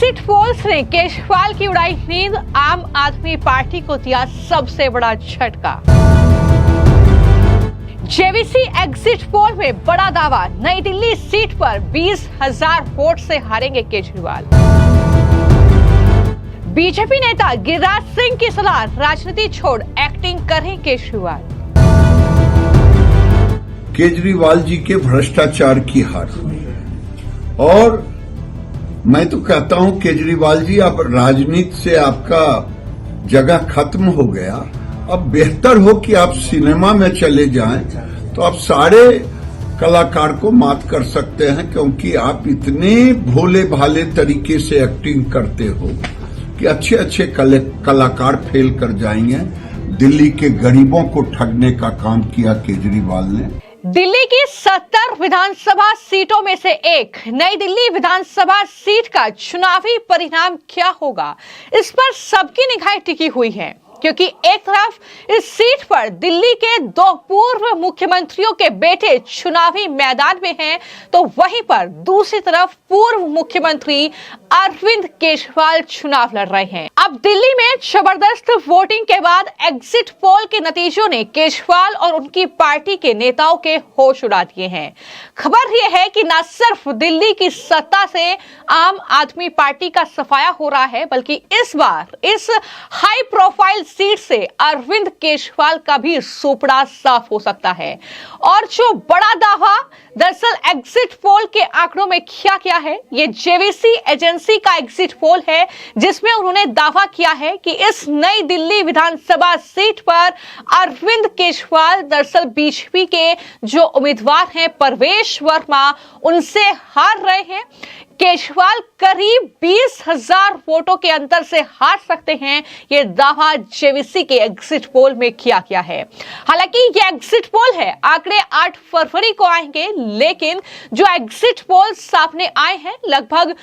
Exit polls ने केजरीवाल की उड़ाई नींद, आम आदमी पार्टी को दिया सबसे बड़ा झटका। जेवीसी एग्जिट पोल में बड़ा दावा, नई दिल्ली सीट पर 20,000 वोट से हारेंगे केजरीवाल। बीजेपी नेता गिरिराज सिंह की सलाह, राजनीति छोड़ एक्टिंग करें केजरीवाल। केजरीवाल जी के भ्रष्टाचार की हार हुई और मैं तो कहता हूं केजरीवाल जी अब राजनीति से आपका जगह खत्म हो गया। अब बेहतर हो कि आप सिनेमा में चले जाएं तो आप सारे कलाकार को मात कर सकते हैं, क्योंकि आप इतने भोले भाले तरीके से एक्टिंग करते हो कि अच्छे अच्छे कलाकार फेल कर जाएंगे। दिल्ली के गरीबों को ठगने का काम किया केजरीवाल ने। दिल्ली की 70 विधानसभा सीटों में से एक नई दिल्ली विधानसभा सीट का चुनावी परिणाम क्या होगा, इस पर सबकी निगाहें टिकी हुई हैं, क्योंकि एक तरफ इस सीट पर दिल्ली के 2 पूर्व मुख्यमंत्रियों के बेटे चुनावी मैदान में हैं, तो वहीं पर दूसरी तरफ पूर्व मुख्यमंत्री अरविंद केजरीवाल चुनाव लड़ रहे हैं। अब दिल्ली में जबरदस्त वोटिंग के बाद एग्जिट पोल के नतीजों ने केजरीवाल और उनकी पार्टी के नेताओं के होश उड़ा दिए हैं। खबर यह है कि न सिर्फ दिल्ली की सत्ता से आम आदमी पार्टी का सफाया हो रहा है, बल्कि इस बार इस हाई प्रोफाइल सीट से अरविंद केजरीवाल का भी सुपड़ा साफ हो सकता है। और जो बड़ा दावा दरअसल एग्जिट पोल के आंकड़ों में क्या है, ये जेवीसी एजेंसी का एग्जिट पोल है, जिसमें उन्होंने दावा किया है कि इस नई दिल्ली विधानसभा सीट पर अरविंद केजरीवाल दरअसल बीजेपी के जो उम्मीदवार हैं परवेश वर्मा, उनसे हार रहे हैं। केजरीवाल करीब 20,000 वोटों के अंतर से हार सकते हैं, यह दावा जेवीसी के एग्जिट पोल में किया गया है। हालांकि यह एग्जिट पोल है, आंकड़े 8 फरवरी को आएंगे, लेकिन जो एग्जिट पोल सामने आए हैं लगभग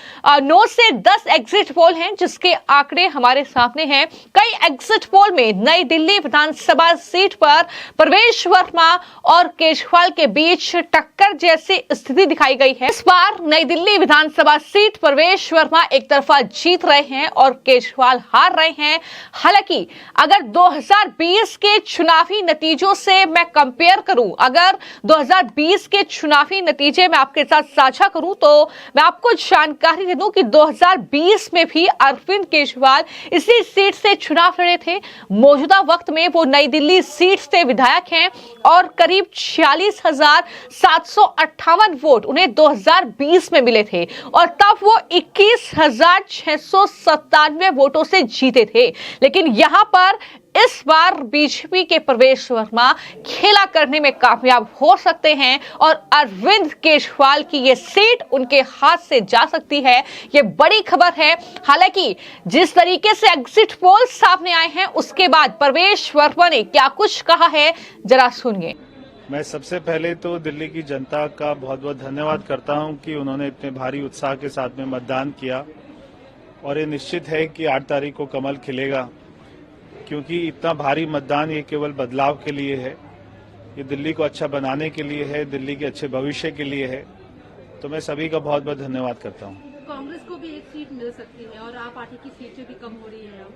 9 से 10 एग्जिट पोल हैं, जिसके आंकड़े हमारे सामने हैं। कई एग्जिट पोल में नई दिल्ली विधानसभा सीट पर परवेश वर्मा और केजरीवाल के बीच टक्कर जैसी स्थिति दिखाई गई है। इस बार नई दिल्ली विधानसभा सीट परवेश वर्मा एक तरफा जीत रहे हैं और केजरीवाल हार रहे हैं। हालांकि अगर 2020 के चुनावी नतीजों से मैं कंपेयर करूं, अगर 2020 के चुनावी नतीजे मैं आपके साथ साझा करूं, तो मैं आपको जानकारी दे दूं कि 2020 में भी अरविंद केजरीवाल इसी सीट से चुनाव लड़े थे। मौजूदा वक्त में वो नई दिल्ली सीट से विधायक हैं और करीब 46,758 वोट उन्हें 2020 में मिले थे और तब वो 21,697 वोटों से जीते थे। लेकिन यहां पर इस बार बीजेपी के परवेश वर्मा खेला करने में कामयाब हो सकते हैं और अरविंद केजरीवाल की ये सीट उनके हाथ से जा सकती है। ये बड़ी खबर है। हालांकि जिस तरीके से एग्जिट पोल सामने आए हैं, उसके बाद परवेश वर्मा ने क्या कुछ कहा है, जरा सुनिए। मैं सबसे पहले तो दिल्ली की जनता का बहुत बहुत धन्यवाद करता हूं कि उन्होंने इतने भारी उत्साह के साथ में मतदान किया और ये निश्चित है कि 8 तारीख को कमल खिलेगा, क्योंकि इतना भारी मतदान ये केवल बदलाव के लिए है, ये दिल्ली को अच्छा बनाने के लिए है, दिल्ली के अच्छे भविष्य के लिए है। तो मैं सभी का बहुत बहुत धन्यवाद करता हूँ। कांग्रेस को भी एक सीट मिल सकती है और आप पार्टी की सीटें भी कम हो रही है।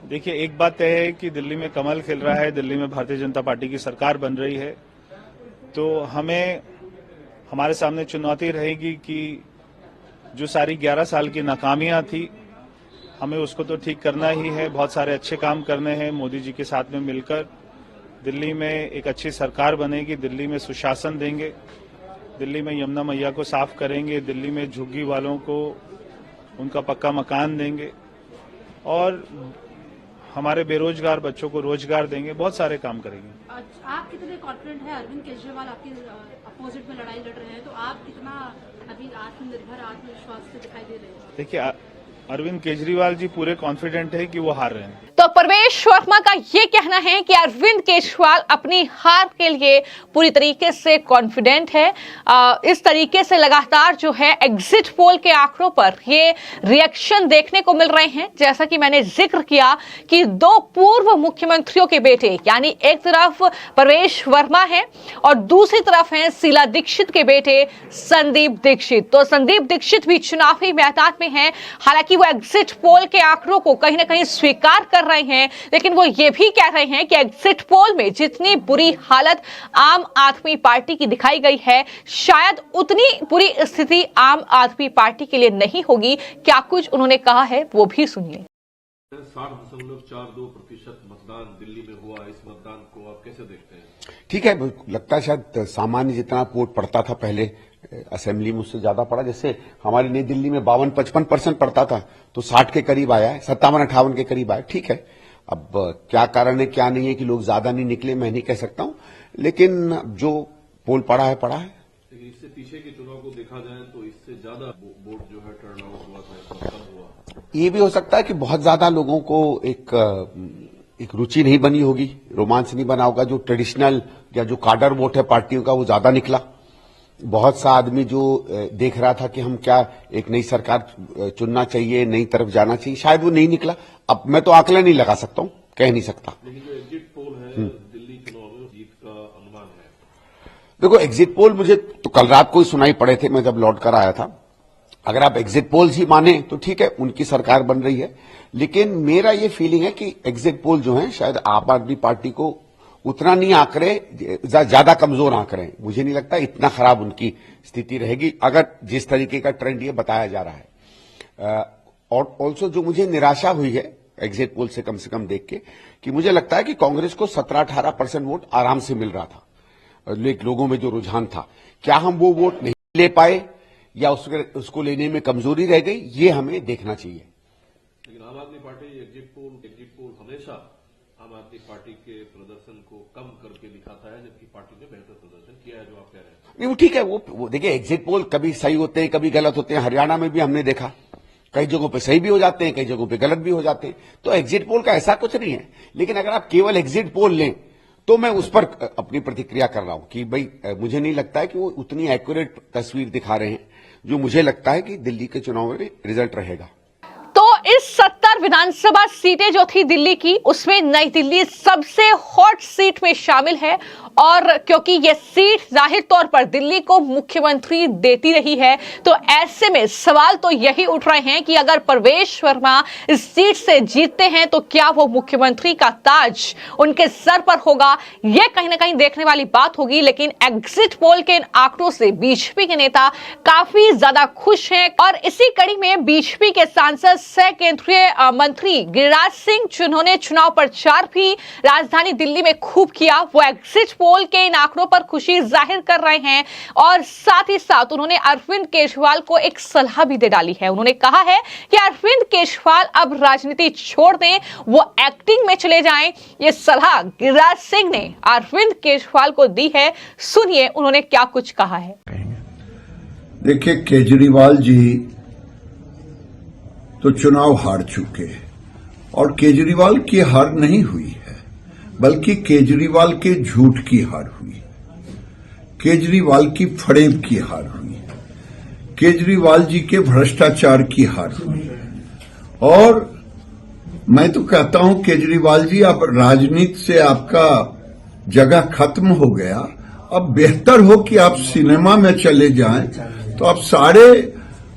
देखिए, एक बात तय है कि दिल्ली में कमल खिल रहा है, दिल्ली में भारतीय जनता पार्टी की सरकार बन रही है, तो हमारे सामने चुनौती रहेगी कि जो सारी 11 साल की नाकामियां थी, हमें उसको तो ठीक करना ही है। बहुत सारे अच्छे काम करने हैं। मोदी जी के साथ में मिलकर दिल्ली में एक अच्छी सरकार बनेगी, दिल्ली में सुशासन देंगे, दिल्ली में यमुना मैया को साफ करेंगे, दिल्ली में झुग्गी वालों को उनका पक्का मकान देंगे और हमारे बेरोजगार बच्चों को रोजगार देंगे। बहुत सारे काम करेंगे। आप कितने कॉन्फिडेंट हैं? अरविंद केजरीवाल आपके अपोजिट में लड़ाई लड़ रहे हैं, तो आप कितना अभी आत्मनिर्भर, आत्मविश्वास से दिखाई दे रहे हैं? देखिए, अरविंद केजरीवाल जी पूरे कॉन्फिडेंट है कि वो हार रहे हैं। तो प्रवेश वर्मा का यह कहना है कि अरविंद केजरीवाल अपनी हार के लिए पूरी तरीके से कॉन्फिडेंट है। इस तरीके से लगातार जो है एग्जिट पोल के आंकड़ों पर ये रिएक्शन देखने को मिल रहे हैं। जैसा कि मैंने जिक्र किया कि दो पूर्व मुख्यमंत्रियों के बेटे, यानी एक तरफ प्रवेश वर्मा है और दूसरी तरफ है शीला दीक्षित के बेटे संदीप दीक्षित। तो संदीप दीक्षित भी चुनावी मैदान में है। हालांकि वो एग्जिट पोल के आंकड़ों को कहीं ना कहीं स्वीकार कर रहे हैं, लेकिन वो ये भी कह रहे हैं कि एग्जिट पोल में जितनी बुरी हालत आम आदमी पार्टी की दिखाई गई है, शायद उतनी बुरी स्थिति आम आदमी पार्टी के लिए नहीं होगी। क्या कुछ उन्होंने कहा है वो भी सुनिए। 60.42% मतदान दिल्ली में हुआ। इस मतदान को आप कैसे देखते हैं? ठीक है, लगता है शायद सामान्य जितना वोट पड़ता था पहले असेंबली में उससे ज्यादा पड़ा। जैसे हमारी नई दिल्ली में 52-55% पड़ता था, तो 60 के करीब आया है, 57-58 के करीब आया। ठीक है, अब क्या कारण है क्या नहीं है कि लोग ज्यादा नहीं निकले, मैं नहीं कह सकता हूं, लेकिन जो पोल पड़ा है पड़ा है। लेकिन इससे पीछे के चुनाव को देखा जाए तो इससे ज्यादा वोट जो है टर्न आउट हुआ था, कम हुआ। ये भी हो सकता है कि बहुत ज्यादा लोगों को एक रुचि नहीं बनी होगी, रोमांच नहीं बना होगा। जो ट्रेडिशनल या जो काडर वोट है पार्टियों का वो ज्यादा निकला। बहुत सा आदमी जो देख रहा था कि हम क्या एक नई सरकार चुनना चाहिए, नई तरफ जाना चाहिए, शायद वो नहीं निकला। अब मैं तो आकलन नहीं लगा सकता हूं, कह नहीं सकता। लेकिन जो एग्जिट पोल है दिल्ली चुनाव में जीत का अनुमान है। देखो, एग्जिट पोल मुझे तो कल रात को ही सुनाई पड़े थे, मैं जब लौट कर आया था। अगर आप एग्जिट पोल्स ही माने तो ठीक है, उनकी सरकार बन रही है, लेकिन मेरा ये फीलिंग है कि एग्जिट पोल जो है शायद आम आदमी पार्टी को उतना नहीं आंक रहे, ज्यादा कमजोर आंक रहे हैं। मुझे नहीं लगता इतना खराब उनकी स्थिति रहेगी अगर जिस तरीके का ट्रेंड ये बताया जा रहा है। और ऑल्सो जो मुझे निराशा हुई है एग्जिट पोल से कम देख के, कि मुझे लगता है कि कांग्रेस को 17-18% वोट आराम से मिल रहा था। लोगों में जो रुझान था, क्या हम वो वोट नहीं ले पाए या उसको लेने में कमजोरी रह गई, ये हमें देखना चाहिए। लेकिन आम आदमी पार्टी एग्जिट पोल हमेशा आम आदमी पार्टी के प्रदर्शन को कम करके दिखाता है, जबकि पार्टी ने बेहतर प्रदर्शन किया है, जो आप कह रहे हैं। नहीं, वो ठीक है, वो देखिए एग्जिट पोल कभी सही होते हैं कभी गलत होते हैं। हरियाणा में भी हमने देखा, कई जगहों पे सही भी हो जाते हैं, कई जगहों पे गलत भी हो जाते हैं। तो एग्जिट पोल का ऐसा कुछ नहीं है, लेकिन अगर आप केवल एग्जिट पोल लें तो मैं उस पर अपनी प्रतिक्रिया कर रहा हूं कि भाई मुझे नहीं लगता है कि वो उतनी एक्यूरेट तस्वीर दिखा रहे हैं जो मुझे लगता है कि दिल्ली के चुनाव में रिजल्ट रहेगा। तो इस 70 विधानसभा सीटें जो थी दिल्ली की, उसमें नई दिल्ली सबसे हॉट सीट में शामिल है। और क्योंकि यह सीट जाहिर तौर पर दिल्ली को मुख्यमंत्री देती रही है, तो ऐसे में सवाल तो यही उठ रहे हैं कि अगर प्रवेश वर्मा इस सीट से जीतते हैं तो क्या वो मुख्यमंत्री का ताज उनके सर पर होगा, यह कहीं ना कहीं देखने वाली बात होगी। लेकिन एग्जिट पोल के इन आंकड़ों से बीजेपी के नेता काफी ज्यादा खुश हैं। और इसी कड़ी में बीजेपी के सांसद सह केंद्रीय मंत्री गिरिराज सिंह, जिन्होंने चुनाव प्रचार भी राजधानी दिल्ली में खूब किया, वो एग्जिट पोल के इन आंकड़ों पर खुशी जाहिर कर रहे हैं। और साथ ही साथ उन्होंने अरविंद केजरीवाल को एक सलाह भी दे डाली है। उन्होंने कहा है कि अरविंद केजरीवाल अब राजनीति छोड़ दें, वो एक्टिंग में चले जाएं। ये सलाह गिरिराज सिंह ने अरविंद केजरीवाल को दी है। सुनिए उन्होंने क्या कुछ कहा है। देखिए, केजरीवाल जी तो चुनाव हार चुके और केजरीवाल की हार नहीं हुई है, बल्कि केजरीवाल के झूठ की हार हुई, केजरीवाल की फरेब की हार हुई, केजरीवाल जी के भ्रष्टाचार की हार हुई। और मैं तो कहता हूं केजरीवाल जी, अब राजनीति से आपका जगह खत्म हो गया। अब बेहतर हो कि आप सिनेमा में चले जाएं, तो आप सारे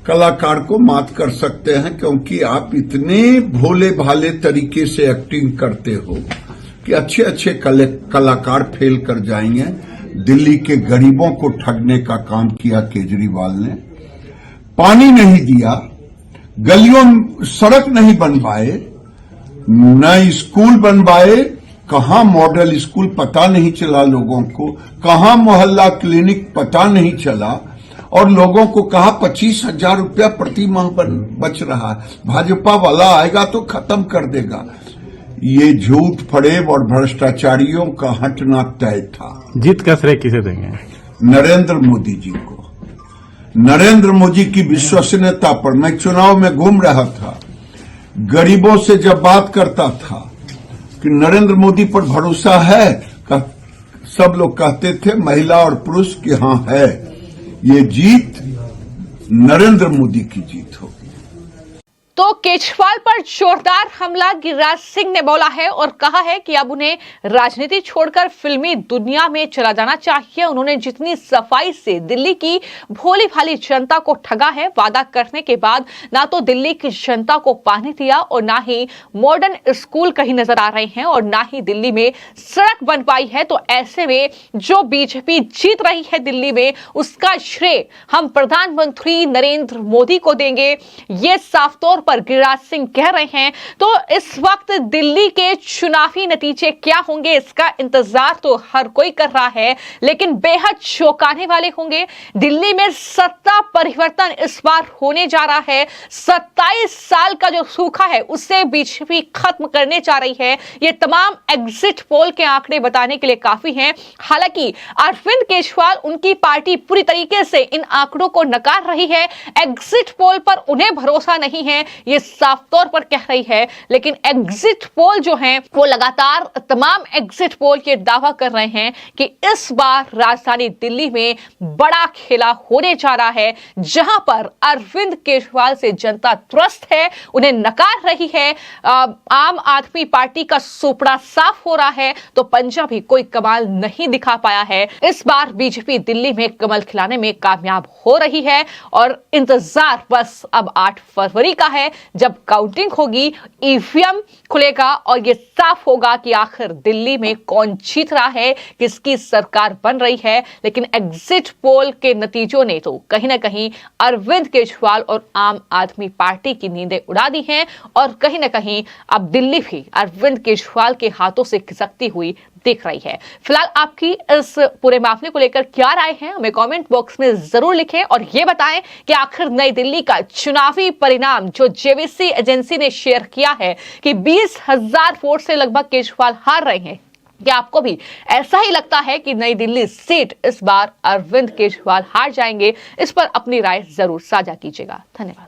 कलाकार को मात कर सकते हैं, क्योंकि आप इतने भोले भाले तरीके से एक्टिंग करते हो कि अच्छे अच्छे कलाकार फेल कर जाएंगे। दिल्ली के गरीबों को ठगने का काम किया केजरीवाल ने, पानी नहीं दिया, गलियों सड़क नहीं बनवाए, न स्कूल बनवाए, कहां मॉडल स्कूल पता नहीं चला लोगों को, कहां मोहल्ला क्लिनिक पता नहीं चला, और लोगों को कहा 25,000 रुपया प्रति माह बच रहा है, भाजपा वाला आएगा तो खत्म कर देगा। ये झूठ फरेब और भ्रष्टाचारियों का हटना तय था। जीत का श्रेय किसे देंगे? नरेंद्र मोदी जी को। नरेंद्र मोदी की विश्वसनीयता पर मैं चुनाव में घूम रहा था, गरीबों से जब बात करता था कि नरेंद्र मोदी पर भरोसा है? सब लोग कहते थे, महिला और पुरुष, कि हाँ है। ये जीत नरेंद्र मोदी की जीत होगी। तो केजरीवाल पर जोरदार हमला गिरिराज सिंह ने बोला है और कहा है कि अब उन्हें राजनीति छोड़कर फिल्मी दुनिया में चला जाना चाहिए। उन्होंने जितनी सफाई से दिल्ली की भोली भाली जनता को ठगा है, वादा करने के बाद ना तो दिल्ली की जनता को पानी दिया और ना ही मॉडर्न स्कूल कहीं नजर आ रहे हैं और ना ही दिल्ली में सड़क बन पाई है। तो ऐसे में जो बीजेपी जीत रही है दिल्ली में, उसका श्रेय हम प्रधानमंत्री नरेंद्र मोदी को देंगे, ये साफ तौर पर गिरिराज सिंह कह रहे हैं। तो इस वक्त दिल्ली के चुनावी नतीजे क्या होंगे, इसका इंतजार तो हर कोई कर रहा है, लेकिन बेहद चौंकाने वाले होंगे। दिल्ली में सत्ता परिवर्तन इस बार होने जा रहा है। 27 साल का जो सूखा है उसे बीजेपी खत्म करने जा रही है। ये तमाम एग्जिट पोल के आंकड़े बताने के लिए काफी हैं। हालांकि अरविंद केजरीवाल, उनकी पार्टी पूरी तरीके से इन आंकड़ों को नकार रही है। एग्जिट पोल पर उन्हें भरोसा नहीं है, ये साफ तौर पर कह रही है। लेकिन एग्जिट पोल जो हैं वो लगातार तमाम एग्जिट पोल ये दावा कर रहे हैं कि इस बार राजधानी दिल्ली में बड़ा खेला होने जा रहा है, जहां पर अरविंद केजरीवाल से जनता त्रस्त है, उन्हें नकार रही है। आम आदमी पार्टी का सुपड़ा साफ हो रहा है, तो पंजाबी कोई कमाल नहीं दिखा पाया है। इस बार बीजेपी दिल्ली में कमल खिलाने में कामयाब हो रही है और इंतजार बस अब 8 फरवरी का है, जब काउंटिंग होगी, ईवीएम खुलेगा और यह साफ होगा कि आखिर दिल्ली में कौन जीत रहा है, किसकी सरकार बन रही है। लेकिन एग्जिट पोल के नतीजों ने तो कहीं ना कहीं अरविंद केजरीवाल और आम आदमी पार्टी की नींदें उड़ा दी हैं और कहीं ना कहीं अब दिल्ली भी अरविंद केजरीवाल के हाथों से खिसकती हुई दिख रही है। फिलहाल आपकी इस पूरे मामले को लेकर क्या राय है, हमें कमेंट बॉक्स में जरूर लिखें और ये बताएं कि आखिर नई दिल्ली का चुनावी परिणाम जो जेवीसी एजेंसी ने शेयर किया है कि 20,000 वोट से लगभग केजरीवाल हार रहे हैं, क्या आपको भी ऐसा ही लगता है कि नई दिल्ली सीट इस बार अरविंद केजरीवाल हार जाएंगे? इस पर अपनी राय जरूर साझा कीजिएगा। धन्यवाद।